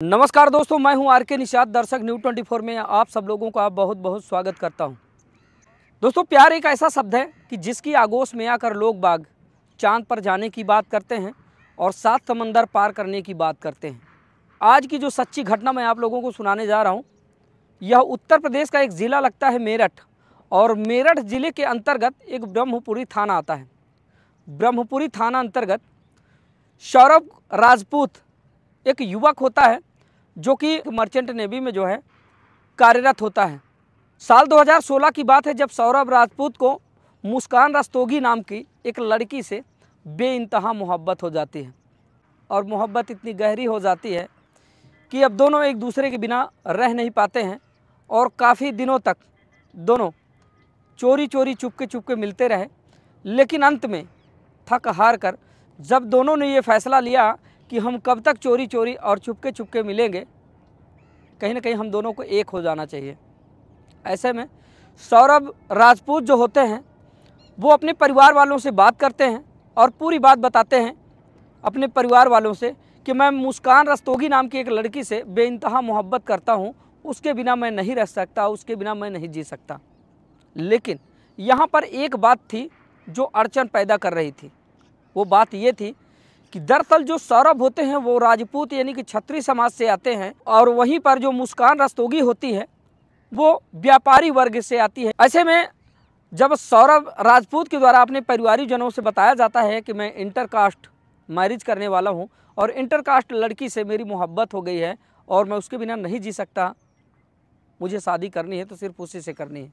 नमस्कार दोस्तों, मैं हूं आर.के. निषाद। दर्शक न्यूज़ 24 में आप सब लोगों का बहुत बहुत स्वागत करता हूं। दोस्तों, प्यार एक ऐसा शब्द है कि जिसकी आगोश में आकर लोग बाग चांद पर जाने की बात करते हैं और 7 समंदर पार करने की बात करते हैं। आज की जो सच्ची घटना मैं आप लोगों को सुनाने जा रहा हूं, यह उत्तर प्रदेश का एक ज़िला लगता है मेरठ, और मेरठ ज़िले के अंतर्गत एक ब्रह्मपुरी थाना आता है। ब्रह्मपुरी थाना अंतर्गत सौरभ राजपूत एक युवक होता है जो कि मर्चेंट नेवी में जो है कार्यरत होता है। साल 2016 की बात है जब सौरभ राजपूत को मुस्कान रस्तोगी नाम की एक लड़की से बेइंतहा मोहब्बत हो जाती है, और मोहब्बत इतनी गहरी हो जाती है कि अब दोनों एक दूसरे के बिना रह नहीं पाते हैं, और काफ़ी दिनों तक दोनों चोरी चोरी चुपके मिलते रहे। लेकिन अंत में थक हार कर जब दोनों ने ये फैसला लिया कि हम कब तक चोरी चोरी और चुपके मिलेंगे, कहीं ना कहीं हम दोनों को एक हो जाना चाहिए। ऐसे में सौरभ राजपूत जो होते हैं वो अपने परिवार वालों से बात करते हैं और पूरी बात बताते हैं अपने परिवार वालों से कि मैं मुस्कान रस्तोगी नाम की एक लड़की से बेइंतहा मोहब्बत करता हूँ, उसके बिना मैं नहीं रह सकता, उसके बिना मैं नहीं जी सकता। लेकिन यहाँ पर एक बात थी जो अड़चन पैदा कर रही थी। वो बात ये थी कि दरअसल जो सौरभ होते हैं वो राजपूत यानी कि क्षत्रिय समाज से आते हैं, और वहीं पर जो मुस्कान रस्तोगी होती है वो व्यापारी वर्ग से आती है। ऐसे में जब सौरभ राजपूत के द्वारा अपने परिवारीजनों से बताया जाता है कि मैं इंटरकास्ट मैरिज करने वाला हूं और इंटरकास्ट लड़की से मेरी मोहब्बत हो गई है और मैं उसके बिना नहीं जी सकता, मुझे शादी करनी है तो सिर्फ उसी से करनी है।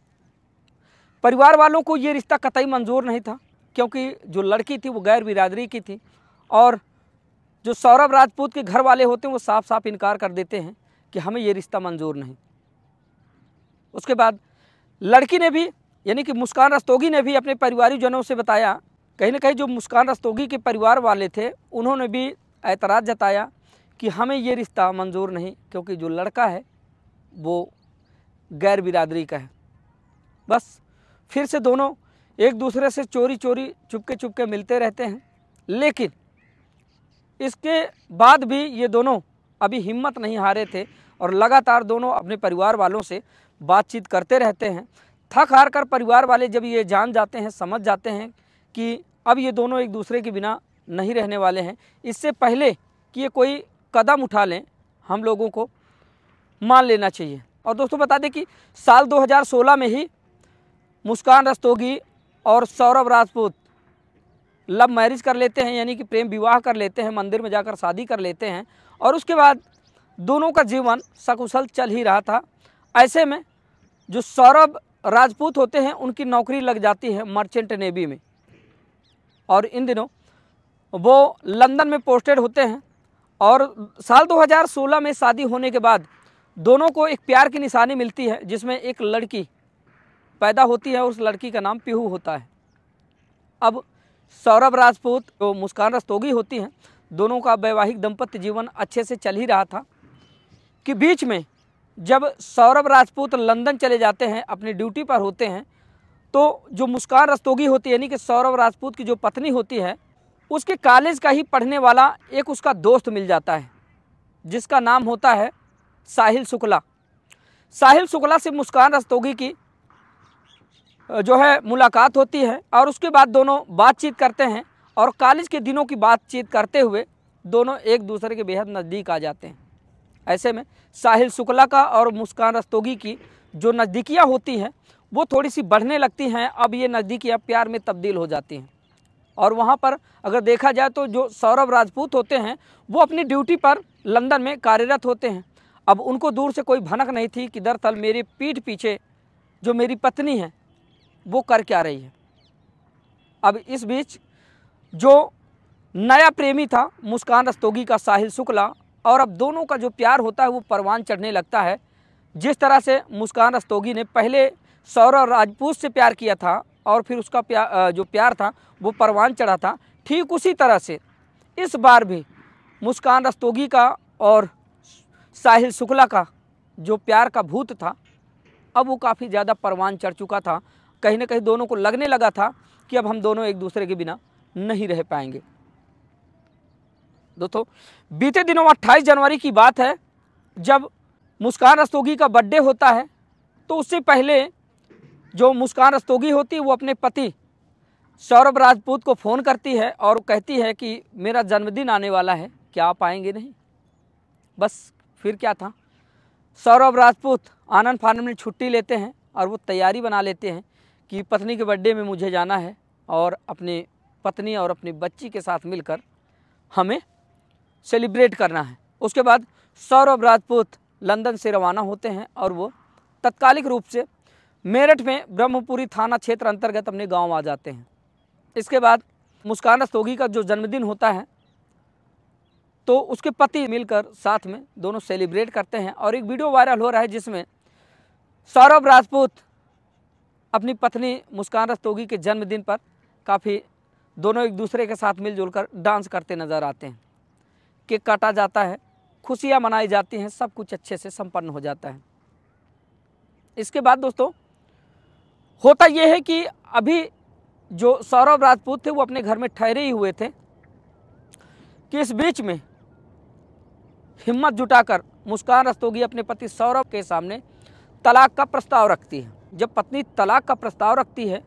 परिवार वालों को ये रिश्ता कतई मंजूर नहीं था, क्योंकि जो लड़की थी वो गैर बिरादरी की थी, और जो सौरभ राजपूत के घर वाले होते हैं वो साफ साफ इनकार कर देते हैं कि हमें ये रिश्ता मंजूर नहीं। उसके बाद लड़की ने भी यानी कि मुस्कान रस्तोगी ने भी अपने परिवारीजनों से बताया। कहीं ना कहीं जो मुस्कान रस्तोगी के परिवार वाले थे उन्होंने भी ऐतराज़ जताया कि हमें ये रिश्ता मंजूर नहीं, क्योंकि जो लड़का है वो गैर बिरादरी का है। बस फिर से दोनों एक दूसरे से चोरी चोरी चुपके मिलते रहते हैं। लेकिन इसके बाद भी ये दोनों अभी हिम्मत नहीं हारे थे और लगातार दोनों अपने परिवार वालों से बातचीत करते रहते हैं। थक हार कर परिवार वाले जब ये जान जाते हैं, समझ जाते हैं कि अब ये दोनों एक दूसरे के बिना नहीं रहने वाले हैं, इससे पहले कि ये कोई कदम उठा लें हम लोगों को मान लेना चाहिए। और दोस्तों बता दें कि साल 2016 में ही मुस्कान रस्तोगी और सौरभ राजपूत लव मैरिज कर लेते हैं, यानी कि प्रेम विवाह कर लेते हैं, मंदिर में जाकर शादी कर लेते हैं, और उसके बाद दोनों का जीवन सकुशल चल ही रहा था। ऐसे में जो सौरभ राजपूत होते हैं उनकी नौकरी लग जाती है मर्चेंट नेवी में, और इन दिनों वो लंदन में पोस्टेड होते हैं। और साल 2016 में शादी होने के बाद दोनों को एक प्यार की निशानी मिलती है, जिसमें एक लड़की पैदा होती है और उस लड़की का नाम पीहू होता है। अब सौरभ राजपूत जो मुस्कान रस्तोगी होती हैं, दोनों का वैवाहिक दाम्पत्य जीवन अच्छे से चल ही रहा था कि बीच में जब सौरभ राजपूत लंदन चले जाते हैं, अपनी ड्यूटी पर होते हैं, तो जो मुस्कान रस्तोगी होती है यानी कि सौरभ राजपूत की जो पत्नी होती है, उसके कॉलेज का ही पढ़ने वाला एक उसका दोस्त मिल जाता है, जिसका नाम होता है साहिल शुक्ला। साहिल शुक्ला से मुस्कान रस्तोगी की जो है मुलाकात होती है, और उसके बाद दोनों बातचीत करते हैं, और कॉलेज के दिनों की बातचीत करते हुए दोनों एक दूसरे के बेहद नज़दीक आ जाते हैं। ऐसे में साहिल शुक्ला का और मुस्कान रस्तोगी की जो नज़दीकियाँ होती हैं वो थोड़ी सी बढ़ने लगती हैं। अब ये नज़दीकियाँ प्यार में तब्दील हो जाती हैं, और वहाँ पर अगर देखा जाए तो जो सौरभ राजपूत होते हैं वो अपनी ड्यूटी पर लंदन में कार्यरत होते हैं। अब उनको दूर से कोई भनक नहीं थी कि दरअसल मेरी पीठ पीछे जो मेरी पत्नी है वो कर क्या रही है। अब इस बीच जो नया प्रेमी था मुस्कान रस्तोगी का साहिल शुक्ला, और अब दोनों का जो प्यार होता है वो परवान चढ़ने लगता है। जिस तरह से मुस्कान रस्तोगी ने पहले सौरभ राजपूत से प्यार किया था और फिर उसका जो प्यार था वो परवान चढ़ा था, ठीक उसी तरह से इस बार भी मुस्कान रस्तोगी का और साहिल शुक्ला का जो प्यार का भूत था अब वो काफ़ी ज़्यादा परवान चढ़ चुका था। कहीं ना कहीं दोनों को लगने लगा था कि अब हम दोनों एक दूसरे के बिना नहीं रह पाएंगे। दोस्तों बीते दिनों 28 जनवरी की बात है जब मुस्कान रस्तोगी का बर्थडे होता है तो उससे पहले जो मुस्कान रस्तोगी होती है वो अपने पति सौरभ राजपूत को फ़ोन करती है और कहती है कि मेरा जन्मदिन आने वाला है, क्या आप आएंगे नहीं। बस फिर क्या था, सौरभ राजपूत आनंद फानन में छुट्टी लेते हैं और वो तैयारी बना लेते हैं कि पत्नी के बर्थडे में मुझे जाना है और अपनी पत्नी और अपनी बच्ची के साथ मिलकर हमें सेलिब्रेट करना है। उसके बाद सौरभ राजपूत लंदन से रवाना होते हैं और वो तत्कालिक रूप से मेरठ में ब्रह्मपुरी थाना क्षेत्र अंतर्गत अपने गांव आ जाते हैं। इसके बाद मुस्कान रस्तोगी का जो जन्मदिन होता है तो उसके पति मिलकर साथ में दोनों सेलिब्रेट करते हैं और एक वीडियो वायरल हो रहा है जिसमें सौरभ राजपूत अपनी पत्नी मुस्कान रस्तोगी के जन्मदिन पर काफ़ी दोनों एक दूसरे के साथ मिलजुल कर डांस करते नज़र आते हैं। केक काटा जाता है, खुशियाँ मनाई जाती हैं, सब कुछ अच्छे से संपन्न हो जाता है। इसके बाद दोस्तों होता यह है कि अभी जो सौरभ राजपूत थे वो अपने घर में ठहरे ही हुए थे कि इस बीच में हिम्मत जुटाकर मुस्कान रस्तोगी अपने पति सौरभ के सामने तलाक का प्रस्ताव रखती है। जब पत्नी तलाक का प्रस्ताव रखती है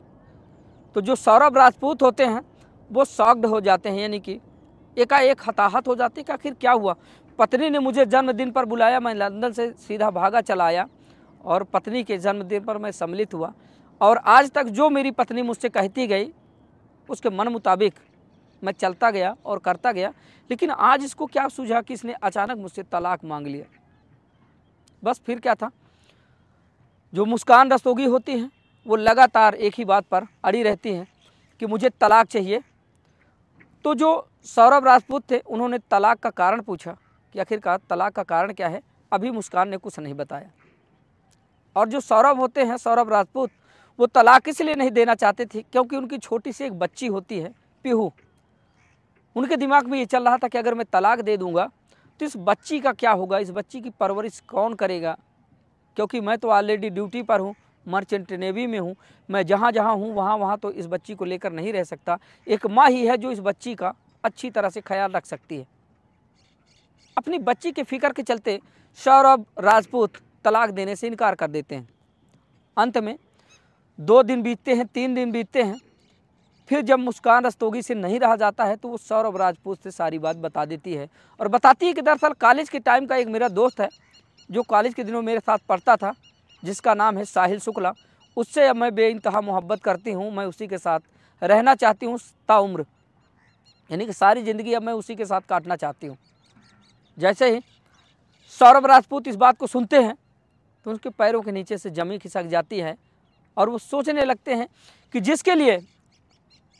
तो जो सौरभ राजपूत होते हैं वो शॉक्ड हो जाते हैं, यानी कि एकाएक हताहत हो जाते हैं कि आखिर क्या हुआ। पत्नी ने मुझे जन्मदिन पर बुलाया, मैं लंदन से सीधा भागा चला आया और पत्नी के जन्मदिन पर मैं सम्मिलित हुआ और आज तक जो मेरी पत्नी मुझसे कहती गई उसके मन मुताबिक मैं चलता गया और करता गया, लेकिन आज इसको क्या सूझा कि इसने अचानक मुझसे तलाक मांग लिया। बस फिर क्या था, जो मुस्कान रस्तोगी होती हैं वो लगातार एक ही बात पर अड़ी रहती हैं कि मुझे तलाक चाहिए। तो जो सौरभ राजपूत थे उन्होंने तलाक का कारण पूछा कि आखिरकार तलाक का कारण क्या है। अभी मुस्कान ने कुछ नहीं बताया और जो सौरभ होते हैं, सौरभ राजपूत, वो तलाक इसलिए नहीं देना चाहते थे क्योंकि उनकी छोटी सी एक बच्ची होती है पीहू। उनके दिमाग में ये चल रहा था कि अगर मैं तलाक दे दूंगा तो इस बच्ची का क्या होगा, इस बच्ची की परवरिश कौन करेगा, क्योंकि मैं तो ऑलरेडी ड्यूटी पर हूँ, मर्चेंट नेवी में हूँ, मैं जहाँ जहाँ हूँ वहाँ तो इस बच्ची को लेकर नहीं रह सकता। एक माँ ही है जो इस बच्ची का अच्छी तरह से ख्याल रख सकती है। अपनी बच्ची के फिक्र के चलते सौरभ राजपूत तलाक देने से इनकार कर देते हैं। अंत में 2 दिन बीतते हैं, 3 दिन बीतते हैं, फिर जब मुस्कान रस्तोगी से नहीं रहा जाता है तो वो सौरभ राजपूत से सारी बात बता देती है और बताती है कि दरअसल कॉलेज के टाइम का एक मेरा दोस्त है जो कॉलेज के दिनों मेरे साथ पढ़ता था, जिसका नाम है साहिल शुक्ला। उससे अब मैं बेइंतहा मोहब्बत करती हूँ, मैं उसी के साथ रहना चाहती हूँ ताउम्र, यानी कि सारी ज़िंदगी अब मैं उसी के साथ काटना चाहती हूँ। जैसे ही सौरभ राजपूत इस बात को सुनते हैं तो उनके पैरों के नीचे से ज़मीन खिसक जाती है और वो सोचने लगते हैं कि जिसके लिए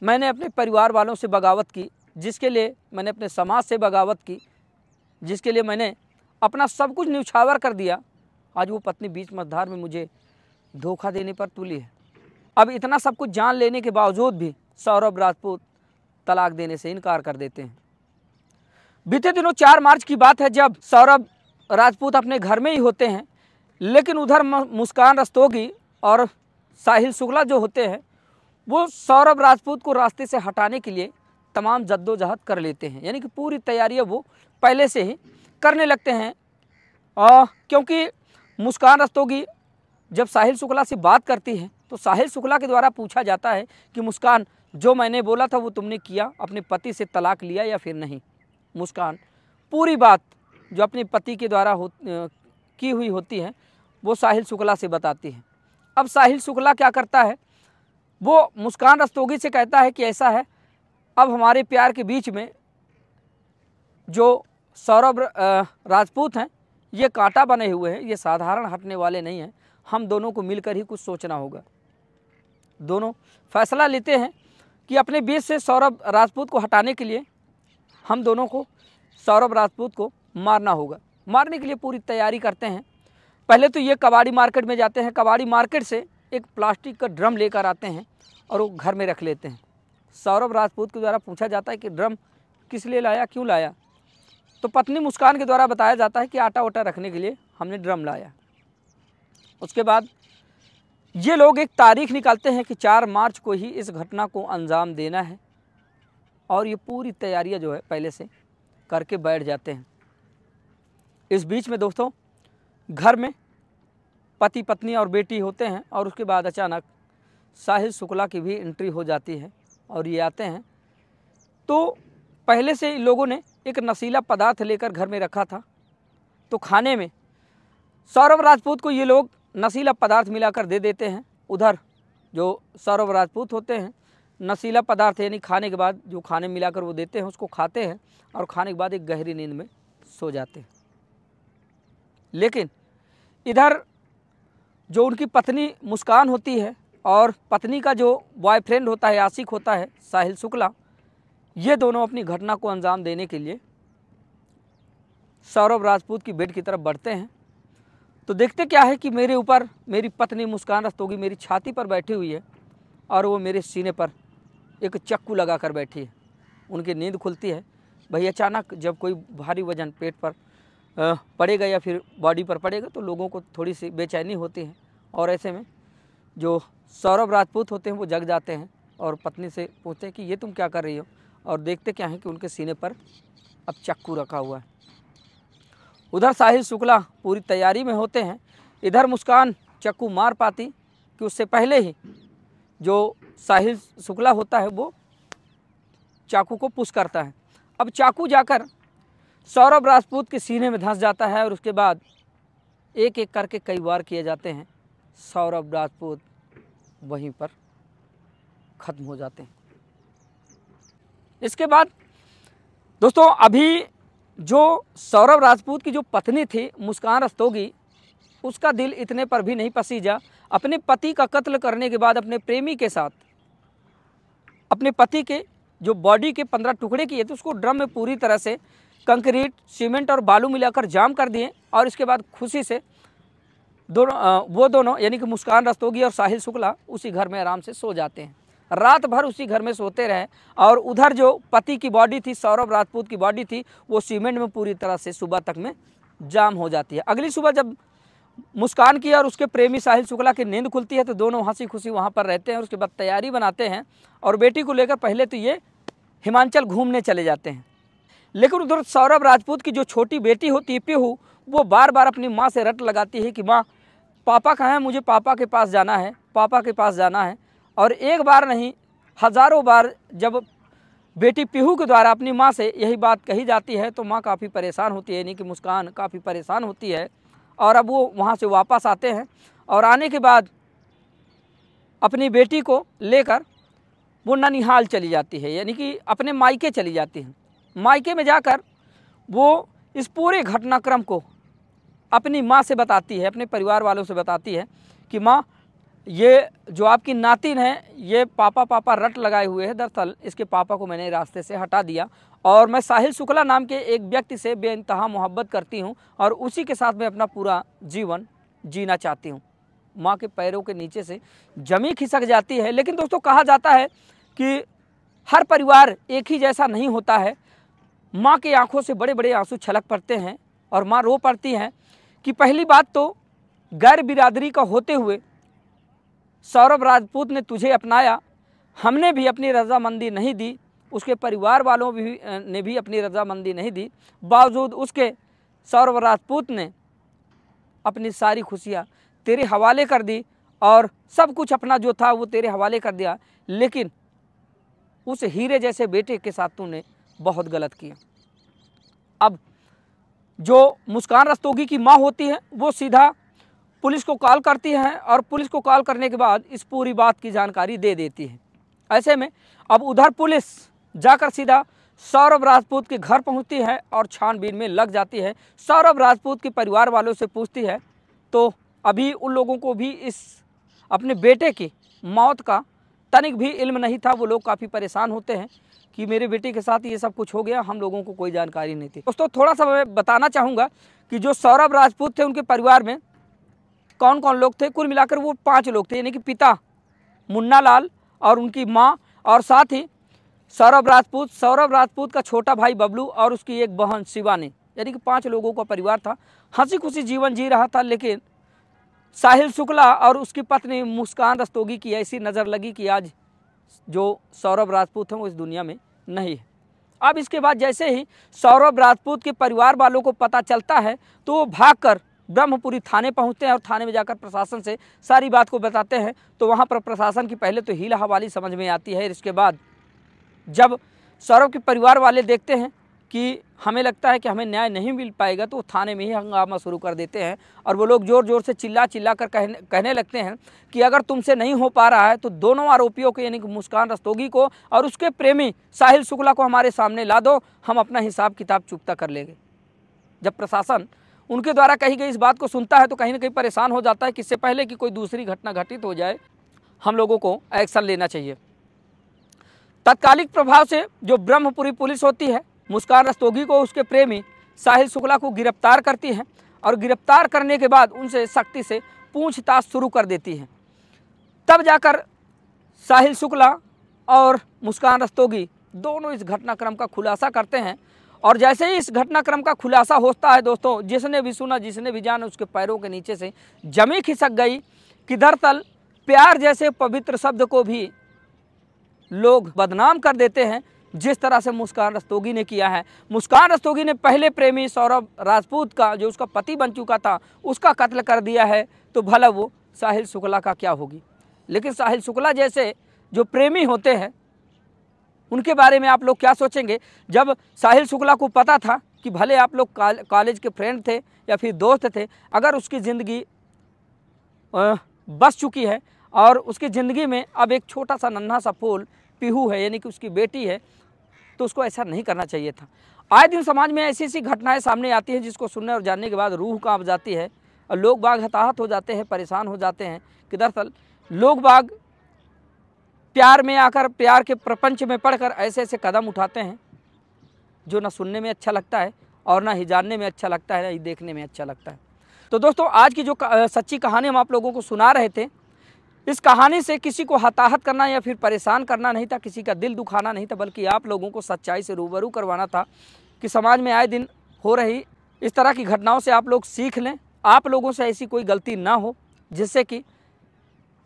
मैंने अपने परिवार वालों से बगावत की, जिसके लिए मैंने अपने समाज से बगावत की, जिसके लिए मैंने अपना सब कुछ न्यौछावर कर दिया, आज वो पत्नी बीच मझधार में मुझे धोखा देने पर तुली है। अब इतना सब कुछ जान लेने के बावजूद भी सौरभ राजपूत तलाक देने से इनकार कर देते हैं। बीते दिनों 4 मार्च की बात है जब सौरभ राजपूत अपने घर में ही होते हैं, लेकिन उधर मुस्कान रस्तोगी और साहिल शुक्ला जो होते हैं वो सौरभ राजपूत को रास्ते से हटाने के लिए तमाम जद्दोजहद कर लेते हैं, यानी कि पूरी तैयारियां वो पहले से ही करने लगते हैं। क्योंकि मुस्कान रस्तोगी जब साहिल शुक्ला से बात करती है तो साहिल शुक्ला के द्वारा पूछा जाता है कि मुस्कान, जो मैंने बोला था वो तुमने किया, अपने पति से तलाक लिया या फिर नहीं। मुस्कान पूरी बात जो अपने पति के द्वारा की हुई होती है वो साहिल शुक्ला से बताती है। अब साहिल शुक्ला क्या करता है, वो मुस्कान रस्तोगी से कहता है कि ऐसा है, अब हमारे प्यार के बीच में जो सौरभ राजपूत हैं ये कांटा बने हुए हैं, ये साधारण हटने वाले नहीं हैं, हम दोनों को मिलकर ही कुछ सोचना होगा। दोनों फैसला लेते हैं कि अपने बीच से सौरभ राजपूत को हटाने के लिए हम दोनों को सौरभ राजपूत को मारना होगा। मारने के लिए पूरी तैयारी करते हैं। पहले तो ये कबाड़ी मार्केट में जाते हैं, कबाड़ी मार्केट से एक प्लास्टिक का ड्रम लेकर आते हैं और वो घर में रख लेते हैं। सौरभ राजपूत के द्वारा पूछा जाता है कि ड्रम किस लिए लाया, क्यों लाया, तो पत्नी मुस्कान के द्वारा बताया जाता है कि आटा वाटा रखने के लिए हमने ड्रम लाया। उसके बाद ये लोग एक तारीख निकालते हैं कि 4 मार्च को ही इस घटना को अंजाम देना है और ये पूरी तैयारियां जो है पहले से करके बैठ जाते हैं। इस बीच में दोस्तों घर में पति पत्नी और बेटी होते हैं और उसके बाद अचानक साहिल शुक्ला की भी एंट्री हो जाती है और ये आते हैं। तो पहले से इन लोगों ने एक नशीला पदार्थ लेकर घर में रखा था, तो खाने में सौरभ राजपूत को ये लोग नशीला पदार्थ मिलाकर दे देते हैं। उधर जो सौरभ राजपूत होते हैं नशीला पदार्थ यानी खाने के बाद जो खाने मिलाकर वो देते हैं उसको खाते हैं और खाने के बाद एक गहरी नींद में सो जाते हैं। लेकिन इधर जो उनकी पत्नी मुस्कान होती है और पत्नी का जो बॉयफ्रेंड होता है, आशिक होता है साहिल शुक्ला, ये दोनों अपनी घटना को अंजाम देने के लिए सौरभ राजपूत की बेड की तरफ बढ़ते हैं। तो देखते क्या है कि मेरे ऊपर मेरी पत्नी मुस्कान रस्तोगी मेरी छाती पर बैठी हुई है और वो मेरे सीने पर एक चक्कू लगा कर बैठी है। उनकी नींद खुलती है। भाई अचानक जब कोई भारी वजन पेट पर पड़ेगा या फिर बॉडी पर पड़ेगा तो लोगों को थोड़ी सी बेचैनी होती है और ऐसे में जो सौरभ राजपूत होते हैं वो जग जाते हैं और पत्नी से पूछते हैं कि ये तुम क्या कर रही हो, और देखते क्या है कि उनके सीने पर अब चक्कू रखा हुआ है। उधर साहिल शुक्ला पूरी तैयारी में होते हैं। इधर मुस्कान चक्कू मार पाती कि उससे पहले ही जो साहिल शुक्ला होता है वो चाकू को पुश करता है। अब चाकू जाकर सौरभ राजपूत के सीने में धंस जाता है और उसके बाद एक एक करके कई बार किए जाते हैं। सौरभ राजपूत वहीं पर ख़त्म हो जाते हैं। इसके बाद दोस्तों अभी जो सौरभ राजपूत की जो पत्नी थी मुस्कान रस्तोगी, उसका दिल इतने पर भी नहीं पसीजा। अपने पति का कत्ल करने के बाद अपने प्रेमी के साथ अपने पति के जो बॉडी के 15 टुकड़े किए थे उसको ड्रम में पूरी तरह से कंक्रीट, सीमेंट और बालू मिलाकर जाम कर दिए और इसके बाद खुशी से वो दोनों यानी कि मुस्कान रस्तोगी और साहिल शुक्ला उसी घर में आराम से सो जाते हैं। रात भर उसी घर में सोते रहे और उधर जो पति की बॉडी थी, सौरभ राजपूत की बॉडी थी, वो सीमेंट में पूरी तरह से सुबह तक में जाम हो जाती है। अगली सुबह जब मुस्कान की और उसके प्रेमी साहिल शुक्ला की नींद खुलती है तो दोनों हंसी खुशी वहाँ पर रहते हैं और उसके बाद तैयारी बनाते हैं और बेटी को लेकर पहले तो ये हिमाचल घूमने चले जाते हैं। लेकिन उधर सौरभ राजपूत की जो छोटी बेटी होती है पीहू, वो बार बार अपनी माँ से रट लगाती है कि माँ पापा कहाँ हैं, मुझे पापा के पास जाना है, पापा के पास जाना है। और एक बार नहीं हज़ारों बार जब बेटी पीहू के द्वारा अपनी माँ से यही बात कही जाती है तो माँ काफ़ी परेशान होती है, यानी कि मुस्कान काफ़ी परेशान होती है। और अब वो वहाँ से वापस आते हैं और आने के बाद अपनी बेटी को लेकर वो ननिहाल चली जाती है, यानी कि अपने मायके चली जाती हैं। मायके में जाकर वो इस पूरे घटनाक्रम को अपनी माँ से बताती है, अपने परिवार वालों से बताती है कि माँ ये जो आपकी नातिन है ये पापा पापा रट लगाए हुए है, दरअसल इसके पापा को मैंने रास्ते से हटा दिया और मैं साहिल शुक्ला नाम के एक व्यक्ति से बेइंतहा मोहब्बत करती हूँ और उसी के साथ मैं अपना पूरा जीवन जीना चाहती हूँ। माँ के पैरों के नीचे से जमी खिसक जाती है। लेकिन दोस्तों कहा जाता है कि हर परिवार एक ही जैसा नहीं होता है। माँ की आंखों से बड़े बड़े आंसू छलक पड़ते हैं और माँ रो पड़ती हैं कि पहली बात तो गैर बिरादरी का होते हुए सौरभ राजपूत ने तुझे अपनाया, हमने भी अपनी रजामंदी नहीं दी, उसके परिवार वालों ने भी अपनी रजामंदी नहीं दी, बावजूद उसके सौरभ राजपूत ने अपनी सारी खुशियाँ तेरे हवाले कर दी और सब कुछ अपना जो था वो तेरे हवाले कर दिया। लेकिन उस हीरे जैसे बेटे के साथ तूने बहुत गलत किया। अब जो मुस्कान रस्तोगी की माँ होती है वो सीधा पुलिस को कॉल करती है और पुलिस को कॉल करने के बाद इस पूरी बात की जानकारी दे देती है। ऐसे में अब उधर पुलिस जाकर सीधा सौरभ राजपूत के घर पहुंचती है और छानबीन में लग जाती है। सौरभ राजपूत के परिवार वालों से पूछती है तो अभी उन लोगों को भी इस अपने बेटे की मौत का तनिक भी इल्म नहीं था। वो लोग काफ़ी परेशान होते हैं कि मेरे बेटे के साथ ये सब कुछ हो गया, हम लोगों को कोई जानकारी नहीं थी। दोस्तों थोड़ा सा मैं बताना चाहूँगा कि जो सौरभ राजपूत थे उनके परिवार में कौन कौन लोग थे। कुल मिलाकर वो 5 लोग थे, यानी कि पिता मुन्ना लाल और उनकी माँ और साथ ही सौरभ राजपूत का छोटा भाई बबलू और उसकी एक बहन शिवानी, यानी कि 5 लोगों का परिवार था। हंसी खुशी जीवन जी रहा था। लेकिन साहिल शुक्ला और उसकी पत्नी मुस्कान रस्तोगी की ऐसी नज़र लगी कि आज जो सौरभ राजपूत हैं वो इस दुनिया में नहीं है। अब इसके बाद जैसे ही सौरभ राजपूत के परिवार वालों को पता चलता है तो वो भागकर ब्रह्मपुरी थाने पहुंचते हैं और थाने में जाकर प्रशासन से सारी बात को बताते हैं। तो वहां पर प्रशासन की पहले तो हीला हवाली समझ में आती है। इसके बाद जब सौरभ के परिवार वाले देखते हैं कि हमें लगता है कि हमें न्याय नहीं मिल पाएगा, तो थाने में ही हंगामा शुरू कर देते हैं और वो लोग ज़ोर ज़ोर से चिल्ला चिल्ला कर कहने लगते हैं कि अगर तुमसे नहीं हो पा रहा है तो दोनों आरोपियों को यानी कि मुस्कान रस्तोगी को और उसके प्रेमी साहिल शुक्ला को हमारे सामने ला दो, हम अपना हिसाब किताब चुकता कर लेंगे। जब प्रशासन उनके द्वारा कही गई इस बात को सुनता है तो कहीं ना कहीं परेशान हो जाता है कि इससे पहले कि कोई दूसरी घटना घटित हो जाए हम लोगों को एक्शन लेना चाहिए। तत्कालिक प्रभाव से जो ब्रह्मपुरी पुलिस होती है मुस्कान रस्तोगी को उसके प्रेमी साहिल शुक्ला को गिरफ्तार करती है और गिरफ्तार करने के बाद उनसे सख्ती से पूछताछ शुरू कर देती है। तब जाकर साहिल शुक्ला और मुस्कान रस्तोगी दोनों इस घटनाक्रम का खुलासा करते हैं और जैसे ही इस घटनाक्रम का खुलासा होता है दोस्तों, जिसने भी सुना जिसने भी जाना उसके पैरों के नीचे से जमी खिसक गई कि दरअसल प्यार जैसे पवित्र शब्द को भी लोग बदनाम कर देते हैं जिस तरह से मुस्कान रस्तोगी ने किया है। मुस्कान रस्तोगी ने पहले प्रेमी सौरभ राजपूत का जो उसका पति बन चुका था उसका कत्ल कर दिया है, तो भला वो साहिल शुक्ला का क्या होगी। लेकिन साहिल शुक्ला जैसे जो प्रेमी होते हैं उनके बारे में आप लोग क्या सोचेंगे। जब साहिल शुक्ला को पता था कि भले आप लोग कॉलेज के फ्रेंड थे या फिर दोस्त थे, अगर उसकी ज़िंदगी बस चुकी है और उसकी ज़िंदगी में अब एक छोटा सा नन्हा सा फूल पीहू है यानी कि उसकी बेटी है, तो उसको ऐसा नहीं करना चाहिए था। आए दिन समाज में ऐसी ऐसी घटनाएं सामने आती हैं जिसको सुनने और जानने के बाद रूह कांप जाती है और लोग बाग हताहत हो जाते हैं, परेशान हो जाते हैं कि दरअसल लोग बाग प्यार में आकर प्यार के प्रपंच में पढ़कर ऐसे ऐसे कदम उठाते हैं जो ना सुनने में अच्छा लगता है और ना ही जानने में अच्छा लगता है, ना ही देखने में अच्छा लगता है। तो दोस्तों आज की जो सच्ची कहानी हम आप लोगों को सुना रहे थे, इस कहानी से किसी को हताहत करना या फिर परेशान करना नहीं था, किसी का दिल दुखाना नहीं था, बल्कि आप लोगों को सच्चाई से रूबरू करवाना था कि समाज में आए दिन हो रही इस तरह की घटनाओं से आप लोग सीख लें, आप लोगों से ऐसी कोई गलती ना हो जिससे कि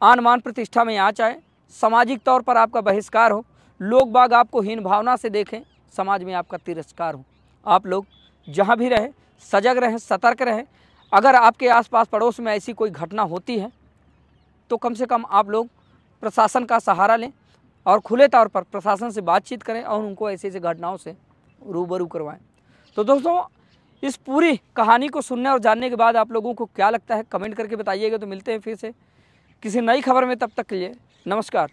आन मान प्रतिष्ठा में आँच आए, सामाजिक तौर पर आपका बहिष्कार हो, लोग बाग आपको हीन भावना से देखें, समाज में आपका तिरस्कार हो। आप लोग जहाँ भी रहें सजग रहें, सतर्क रहें। अगर आपके आसपास पड़ोस में ऐसी कोई घटना होती है तो कम से कम आप लोग प्रशासन का सहारा लें और खुले तौर पर प्रशासन से बातचीत करें और उनको ऐसी ऐसी घटनाओं से रूबरू करवाएं। तो दोस्तों इस पूरी कहानी को सुनने और जानने के बाद आप लोगों को क्या लगता है कमेंट करके बताइएगा। तो मिलते हैं फिर से किसी नई खबर में, तब तक के लिए नमस्कार।